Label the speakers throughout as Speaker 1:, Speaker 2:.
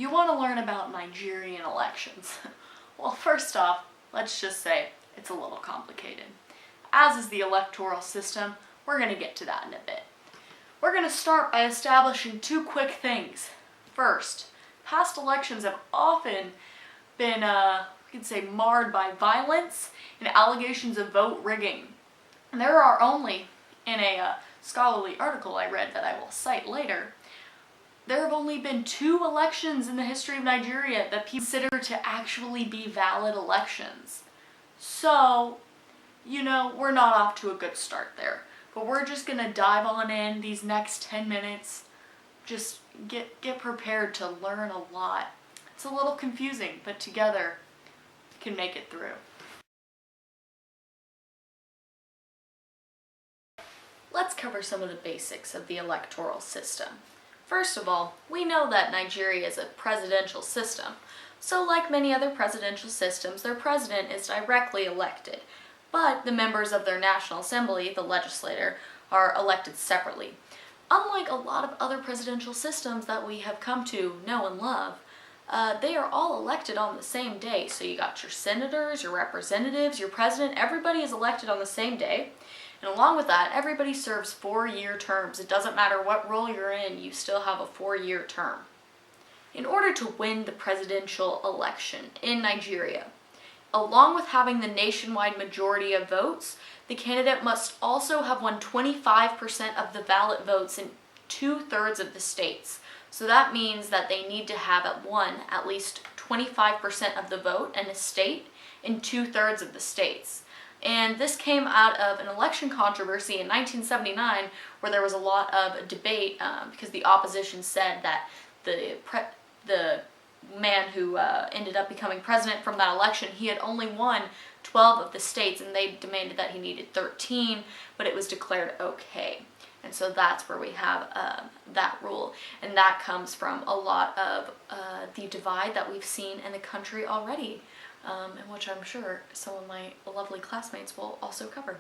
Speaker 1: You want to learn about Nigerian elections. Well, first off, let's just say it's a little complicated. As is the electoral system, we're going to get to that in a bit. We're going to start by establishing two quick things. First, past elections have often been, we could say, marred by violence and allegations of vote rigging. And there are only, in a scholarly article I read that I will cite later, there have only been 2 elections in the history of Nigeria that people consider to actually be valid elections. So, we're not off to a good start there. But we're just going to dive on in these next 10 minutes. Just get prepared to learn a lot. It's a little confusing, but together we can make it through. Let's cover some of the basics of the electoral system. First of all, we know that Nigeria is a presidential system. So like many other presidential systems, their president is directly elected. But the members of their National Assembly, the legislature, are elected separately. Unlike a lot of other presidential systems that we have come to know and love, they are all elected on the same day. So you got your senators, your representatives, your president, everybody is elected on the same day. And along with that, everybody serves 4-year terms. It doesn't matter what role you're in, you still have a 4-year term. In order to win the presidential election in Nigeria, along with having the nationwide majority of votes, the candidate must also have won 25% of the ballot votes in 2/3 of the states. So that means that they need to have at least 25% of the vote in a state in 2/3 of the states. And this came out of an election controversy in 1979 where there was a lot of debate because the opposition said that the man who ended up becoming president from that election, he had only won 12 of the states and they demanded that he needed 13, but it was declared okay. And so that's where we have that rule. And that comes from a lot of the divide that we've seen in the country already. And which I'm sure some of my lovely classmates will also cover.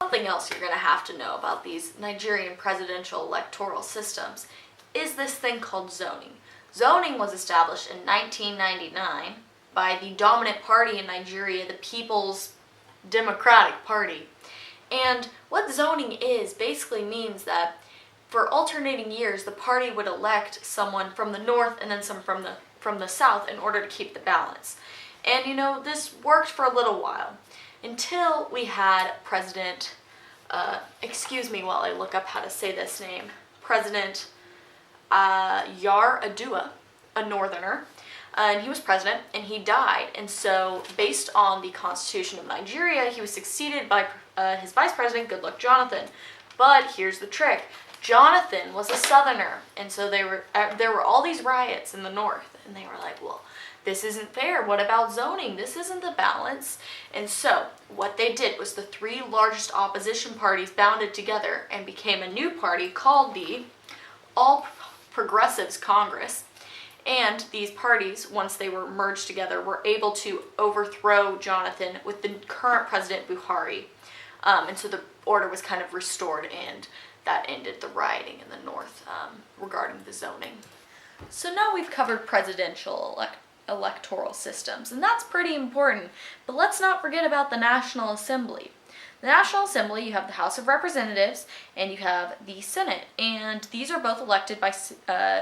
Speaker 1: Something else you're going to have to know about these Nigerian presidential electoral systems is this thing called zoning. Zoning was established in 1999 by the dominant party in Nigeria, the People's Democratic Party. And what zoning is basically means that for alternating years, the party would elect someone from the north and then some from the south in order to keep the balance. And this worked for a little while until we had President, excuse me while I look up how to say this name, President Yar'Adua, a northerner, and he was president and he died. And so based on the Constitution of Nigeria, he was succeeded by his vice president, Goodluck Jonathan. But here's the trick. Jonathan was a southerner, and so there were all these riots in the north, and they were like, well, this isn't fair. What about zoning? This isn't the balance. And so what they did was the 3 largest opposition parties bounded together and became a new party called the All Progressives Congress. And these parties, once they were merged together, were able to overthrow Jonathan with the current president, Buhari. And so the order was kind of restored, and that ended the rioting in the north regarding the zoning. So now we've covered presidential electoral systems, and that's pretty important. But let's not forget about the National Assembly. The National Assembly, you have the House of Representatives and you have the Senate, and these are both elected by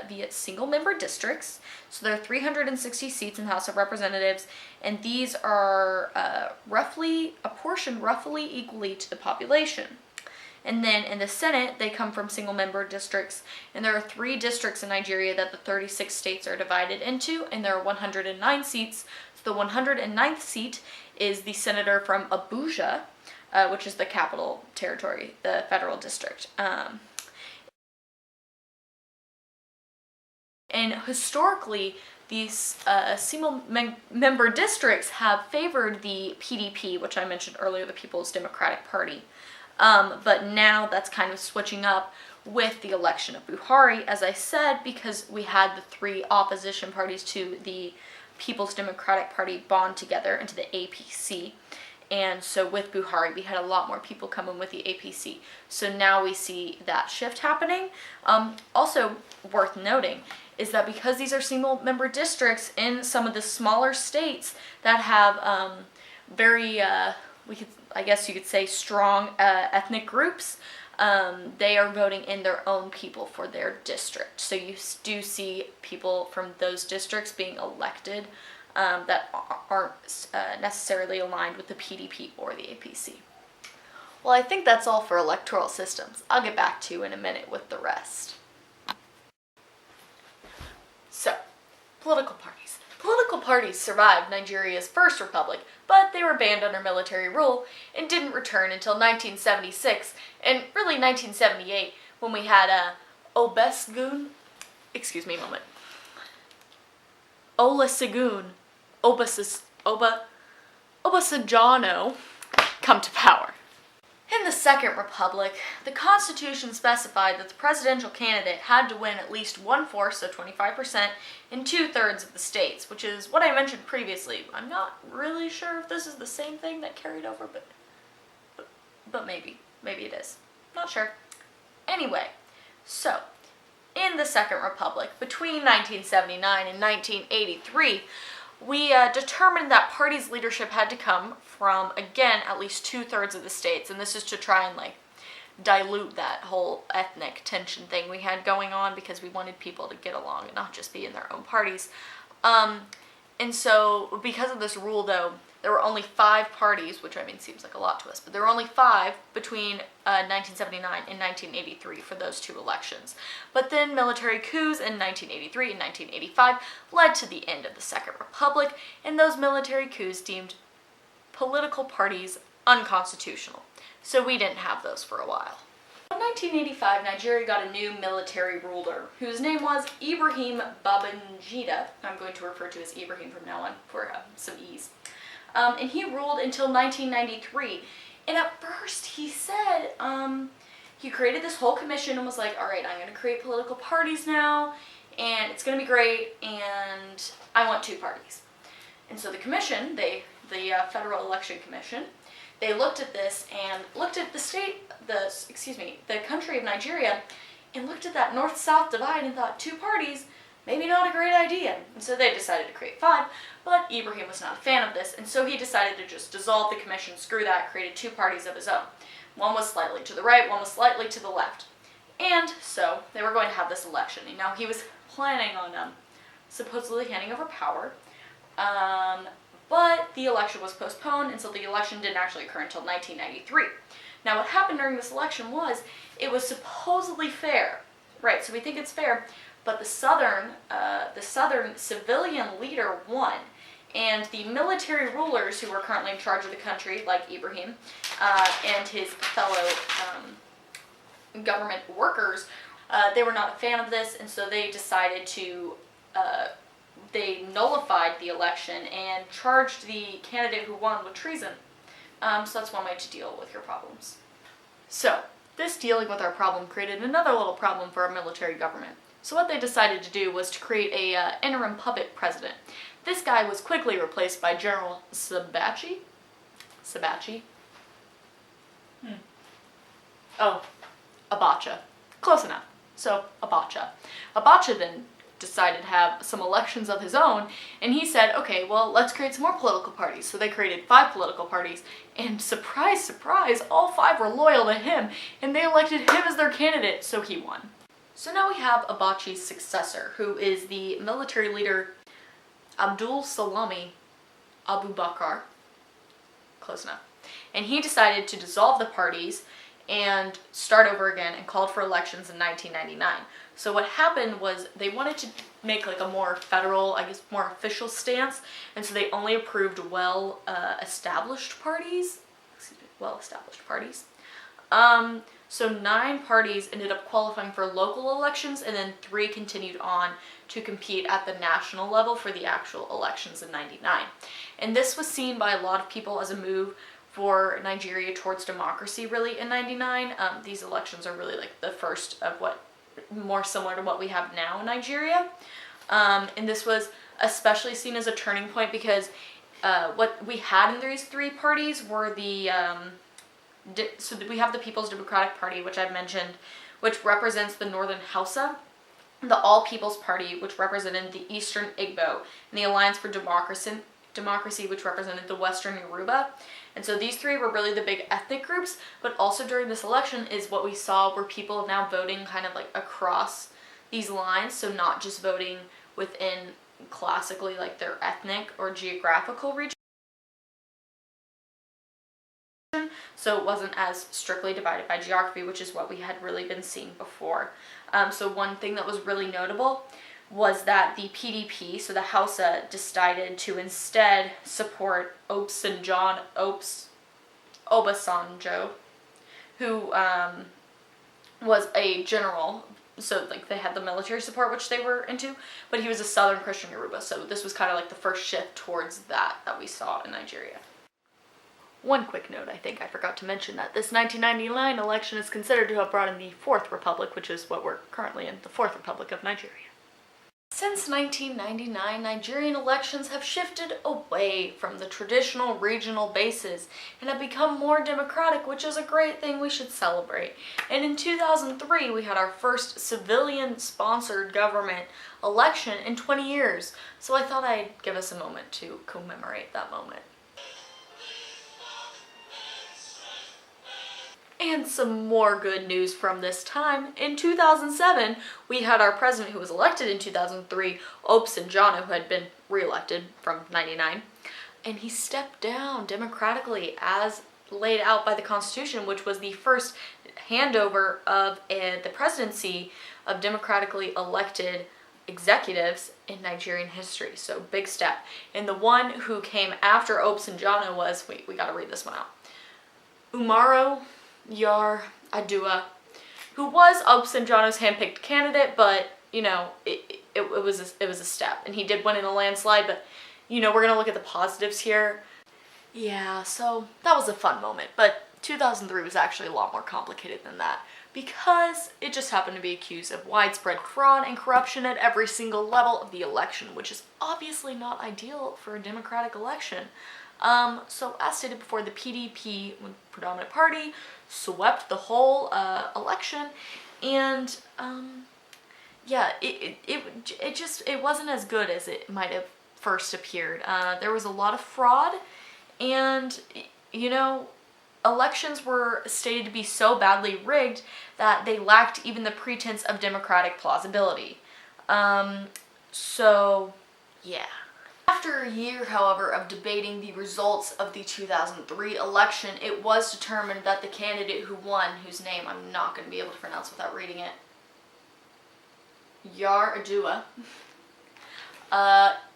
Speaker 1: via single-member districts. So there are 360 seats in the House of Representatives, and these are apportioned roughly equally to the population. And then in the Senate, they come from single-member districts, and there are 3 districts in Nigeria that the 36 states are divided into, and there are 109 seats. So the 109th seat is the senator from Abuja, which is the capital territory, the federal district. And historically, these single-member districts have favored the PDP, which I mentioned earlier, the People's Democratic Party. But now that's kind of switching up with the election of Buhari, as I said, because we had the 3 opposition parties to the People's Democratic Party bond together into the APC. And so with Buhari, we had a lot more people come in with the APC. So now we see that shift happening. Also worth noting is that because these are single member districts in some of the smaller states that have very, I guess you could say, strong ethnic groups, they are voting in their own people for their district. So you do see people from those districts being elected that aren't necessarily aligned with the PDP or the APC. Well, I think that's all for electoral systems. I'll get back to you in a minute with the rest. So, political parties. Political parties survived Nigeria's first republic, but they were banned under military rule and didn't return until 1976 and really 1978 when we had Olusegun Obasanjo come to power. In the Second Republic, the Constitution specified that the presidential candidate had to win at least 1/4, so 25%, in 2/3 of the states, which is what I mentioned previously. I'm not really sure if this is the same thing that carried over, but maybe it is. Not sure. Anyway, so in the Second Republic, between 1979 and 1983, we determined that party's leadership had to come from, again, at least 2/3 of the states. And this is to try and, dilute that whole ethnic tension thing we had going on because we wanted people to get along and not just be in their own parties. And so, because of this rule, though, there were only 5 parties, which, seems like a lot to us, but there were only 5 between 1979 and 1983 for those 2 elections. But then military coups in 1983 and 1985 led to the end of the Second Republic, and those military coups deemed political parties unconstitutional. So we didn't have those for a while. In 1985, Nigeria got a new military ruler, whose name was Ibrahim Babangida. I'm going to refer to as Ibrahim from now on for some ease. And he ruled until 1993. And at first he said, he created this whole commission and was like, all right, I'm going to create political parties now, and it's going to be great, and I want 2 parties. And so the commission, the Federal Election Commission, they looked at this and looked at the country of Nigeria, and looked at that north-south divide and thought 2 parties, maybe not a great idea. And so they decided to create 5, but Ibrahim was not a fan of this, and so he decided to just dissolve the commission, screw that, created 2 parties of his own. One was slightly to the right, one was slightly to the left. And so they were going to have this election. And now he was planning on supposedly handing over power, but the election was postponed, and so the election didn't actually occur until 1993. Now what happened during this election was, it was supposedly fair. Right, so we think it's fair, but the southern civilian leader won, and the military rulers who were currently in charge of the country, like Ibrahim, and his fellow government workers, they were not a fan of this, and so they decided to, they nullified the election and charged the candidate who won with treason. So that's one way to deal with your problems. So, this dealing with our problem created another little problem for our military government. So what they decided to do was to create a interim puppet president. This guy was quickly replaced by General Sabachi. Oh, Abacha. Close enough. So, Abacha. Abacha then decided to have some elections of his own, and he said, okay, well, let's create some more political parties. So they created 5 political parties, and surprise, surprise, all 5 were loyal to him, and they elected him as their candidate, so he won. So now we have Abachi's successor, who is the military leader Abdul Salami Abubakar. Close enough. And he decided to dissolve the parties and start over again, and called for elections in 1999. So what happened was they wanted to make a more federal, more official stance, and so they only approved well-established parties. So 9 parties ended up qualifying for local elections, and then 3 continued on to compete at the national level for the actual elections in '99. And this was seen by a lot of people as a move for Nigeria towards democracy, really, in '99. These elections are really the first of what, more similar to what we have now in Nigeria. And this was especially seen as a turning point because what we had in these three parties were so we have the People's Democratic Party, which I've mentioned, which represents the Northern Hausa, the All People's Party, which represented the Eastern Igbo, and the Alliance for Democracy, which represented the Western Yoruba. And so these three were really the big ethnic groups, but also during this election is what we saw were people now voting kind of like across these lines, so not just voting within classically like their ethnic or geographical region. So it wasn't as strictly divided by geography, which is what we had really been seeing before. So one thing that was really notable was that the PDP, so the Hausa, decided to instead support Obasanjo, who was a general. So like they had the military support, which they were into, but he was a Southern Christian Yoruba. So this was kind of like the first shift towards that we saw in Nigeria. One quick note, I think I forgot to mention that this 1999 election is considered to have brought in the Fourth Republic, which is what we're currently in, the Fourth Republic of Nigeria. Since 1999, Nigerian elections have shifted away from the traditional regional bases and have become more democratic, which is a great thing we should celebrate. And in 2003, we had our first civilian-sponsored government election in 20 years, so I thought I'd give us a moment to commemorate that moment. And some more good news from this time. In 2007, we had our president who was elected in 2003, Obasanjo, who had been re-elected from 99, and he stepped down democratically as laid out by the Constitution, which was the first handover of the presidency of democratically elected executives in Nigerian history. So big step. And the one who came after Obasanjo was, we gotta read this one out, Umaru Adua, who was Obasanjo's handpicked candidate, but you know, it was a step, and he did win in a landslide. But you know, we're gonna look at the positives here. Yeah, so that was a fun moment, but 2003 was actually a lot more complicated than that, because it just happened to be accused of widespread fraud and corruption at every single level of the election, which is obviously not ideal for a democratic election. So as stated before, the PDP, predominant party, swept the whole election, and yeah, it wasn't as good as it might have first appeared. There was a lot of fraud, and you know, elections were stated to be so badly rigged that they lacked even the pretense of democratic plausibility. So yeah. After a year, however, of debating the results of the 2003 election, it was determined that the candidate who won, whose name I'm not going to be able to pronounce without reading it, Adua,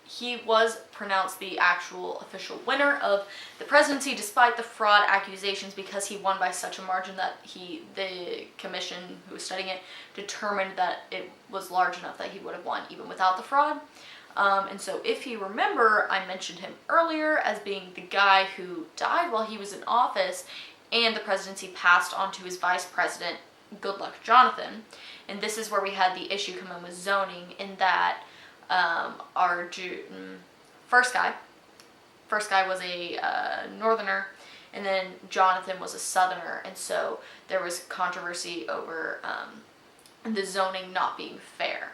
Speaker 1: he was pronounced the actual official winner of the presidency despite the fraud accusations, because he won by such a margin that the commission who was studying it determined that it was large enough that he would have won even without the fraud. And so if you remember, I mentioned him earlier as being the guy who died while he was in office, and the presidency passed on to his vice president, Goodluck Jonathan. And this is where we had the issue come in with zoning, in that our first guy was a northerner, and then Jonathan was a southerner, and so there was controversy over the zoning not being fair.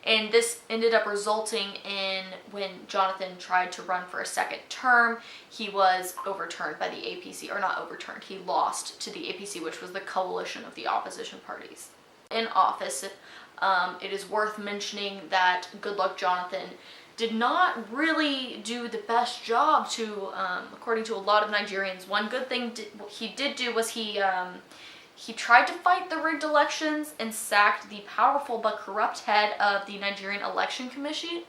Speaker 1: And this ended up resulting in, when Jonathan tried to run for a second term, he was overturned by the APC, or not overturned, he lost to the APC, which was the coalition of the opposition parties. In office, it is worth mentioning that Goodluck Jonathan did not really do the best job to, according to a lot of Nigerians. One good thing he did do was he tried to fight the rigged elections and sacked the powerful but corrupt head of the Nigerian Election Commission,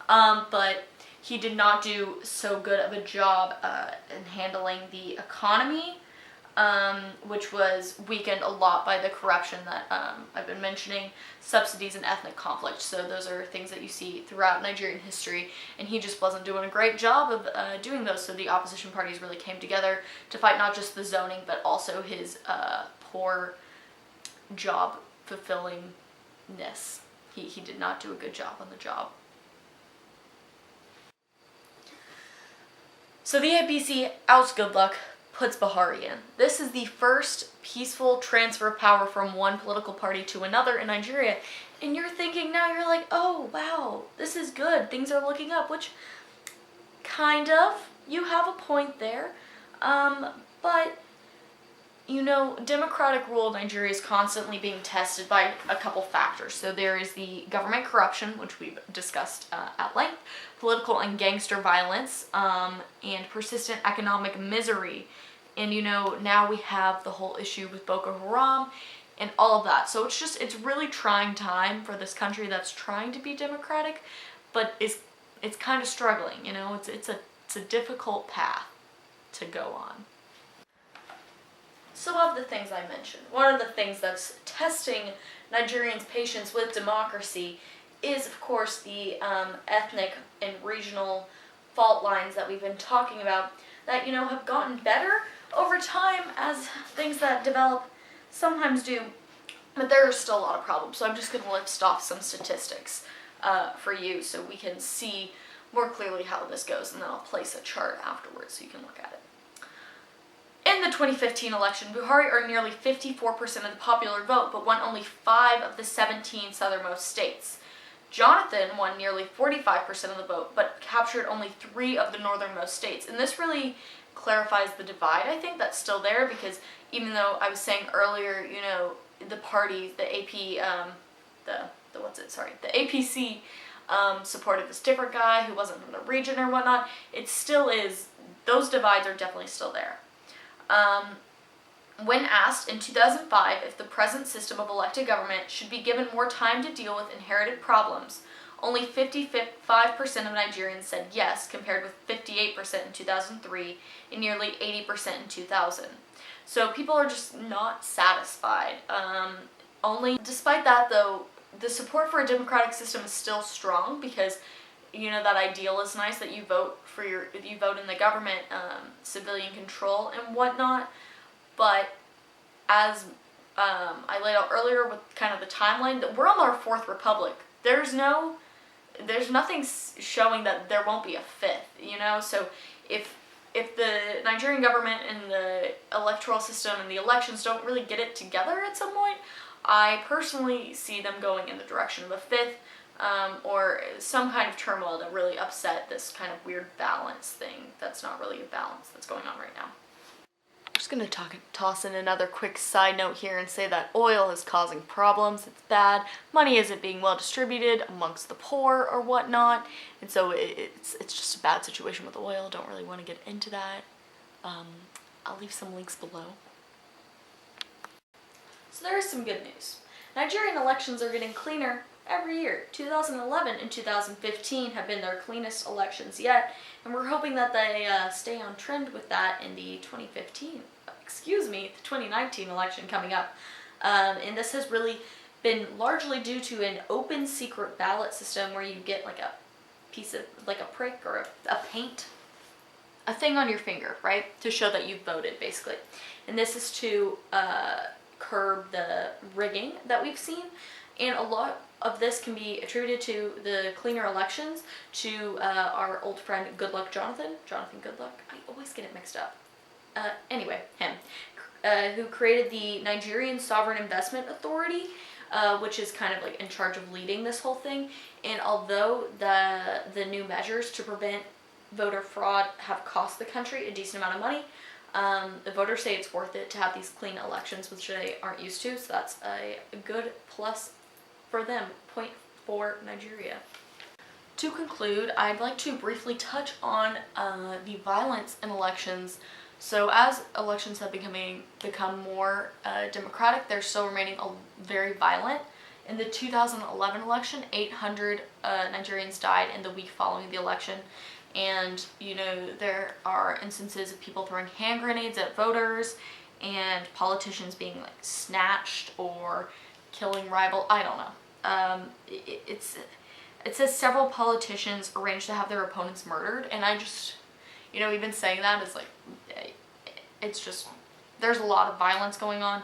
Speaker 1: but he did not do so good of a job in handling the economy, which was weakened a lot by the corruption that I've been mentioning, subsidies, and ethnic conflict. So those are things that you see throughout Nigerian history, and he just wasn't doing a great job of doing those. So the opposition parties really came together to fight not just the zoning, but also his poor job fulfillingness. He did not do a good job on the job. So the APC outs Goodluck, puts Buhari in. This is the first peaceful transfer of power from one political party to another in Nigeria. And you're thinking now, you're like, oh wow, this is good, things are looking up, which kind of, you have a point there. But you know, democratic rule in Nigeria is constantly being tested by a couple factors. So there is the government corruption, which we've discussed at length, political and gangster violence, and persistent economic misery. And you know, now we have the whole issue with Boko Haram and all of that. So it's really trying time for this country that's trying to be democratic, but it's kind of struggling, you know, it's a difficult path to go on. So of the things I mentioned, one of the things that's testing Nigerians' patience with democracy is, of course, the ethnic and regional fault lines that we've been talking about that, you know, have gotten better over time as things that develop sometimes do, but there are still a lot of problems. So I'm just going to list off some statistics for you so we can see more clearly how this goes, and then I'll place a chart afterwards so you can look at it. In the 2015 election, Buhari earned nearly 54% of the popular vote, but won only 5 of the 17 southernmost states. Jonathan won nearly 45% of the vote, but captured only 3 of the northernmost states. And this really clarifies the divide, I think, that's still there, because even though I was saying earlier, you know, the party, the APC supported this different guy who wasn't from the region or whatnot, it still is, those divides are definitely still there. When asked in 2005 if the present system of elected government should be given more time to deal with inherited problems, only 55% of Nigerians said yes, compared with 58% in 2003 and nearly 80% in 2000. So people are just not satisfied. Despite that though, the support for a democratic system is still strong, because you know, that ideal is nice, that you vote in the government, civilian control and whatnot. But as I laid out earlier with kind of the timeline, that we're on our 4th republic. There's nothing showing that there won't be a 5th, you know? So if the Nigerian government and the electoral system and the elections don't really get it together at some point, I personally see them going in the direction of a 5th, or some kind of turmoil that really upset this kind of weird balance thing that's not really a balance that's going on right now. I'm just going to toss in another quick side note here and say that oil is causing problems. It's bad. Money isn't being well distributed amongst the poor or whatnot, and so it's just a bad situation with oil. Don't really want to get into that. I'll leave some links below. So there is some good news. Nigerian elections are getting cleaner every year. 2011 and 2015 have been their cleanest elections yet, and we're hoping that they stay on trend with that in the 2019 election coming up. And this has really been largely due to an open secret ballot system where you get like a piece of, like a prick or a paint, a thing on your finger, right, to show that you've voted, basically. And this is to curb the rigging that we've seen, and a lot of this can be attributed to the cleaner elections, to our old friend Jonathan Goodluck, I always get it mixed up. Anyway, him, who created the Nigerian Sovereign Investment Authority, which is kind of like in charge of leading this whole thing. And although the new measures to prevent voter fraud have cost the country a decent amount of money, the voters say it's worth it to have these clean elections, which they aren't used to, so that's a good plus for them, point for Nigeria. To conclude, I'd like to briefly touch on the violence in elections. So as elections have become more democratic, they're still remaining very violent. In the 2011 election, 800 Nigerians died in the week following the election. And, you know, there are instances of people throwing hand grenades at voters and politicians being like snatched or killing rival, I don't know. It says several politicians arranged to have their opponents murdered, and I just, you know, even saying that is like, it's just, there's a lot of violence going on,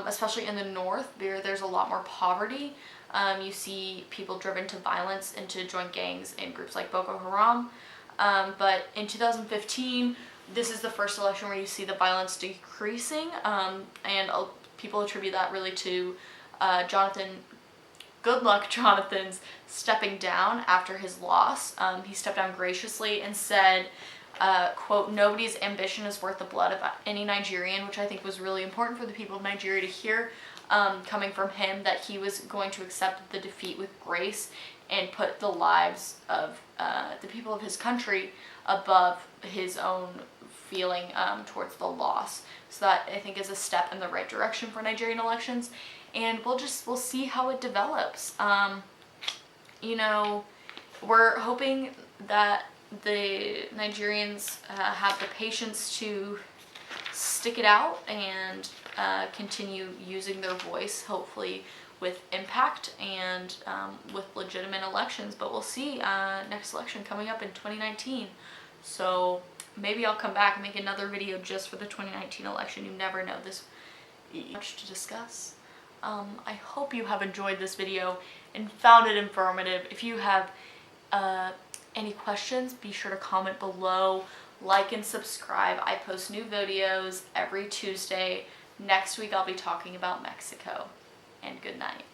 Speaker 1: especially in the north where there's a lot more poverty. You see people driven to violence and to join gangs in groups like Boko Haram. But in 2015, this is the first election where you see the violence decreasing, and people attribute that really to Good Luck Jonathan's stepping down after his loss. He stepped down graciously and said, quote, "Nobody's ambition is worth the blood of any Nigerian," which I think was really important for the people of Nigeria to hear, coming from him, that he was going to accept the defeat with grace and put the lives of the people of his country above his own feeling towards the loss. So that, I think, is a step in the right direction for Nigerian elections, and we'll see how it develops. You know, we're hoping that the Nigerians have the patience to stick it out and continue using their voice, hopefully with impact and with legitimate elections. But we'll see, next election coming up in 2019. So maybe I'll come back and make another video just for the 2019 election. You never know. There's much to discuss. I hope you have enjoyed this video and found it informative. If you have any questions, be sure to comment below, like and subscribe. I post new videos every Tuesday. Next week I'll be talking about Mexico. And good night.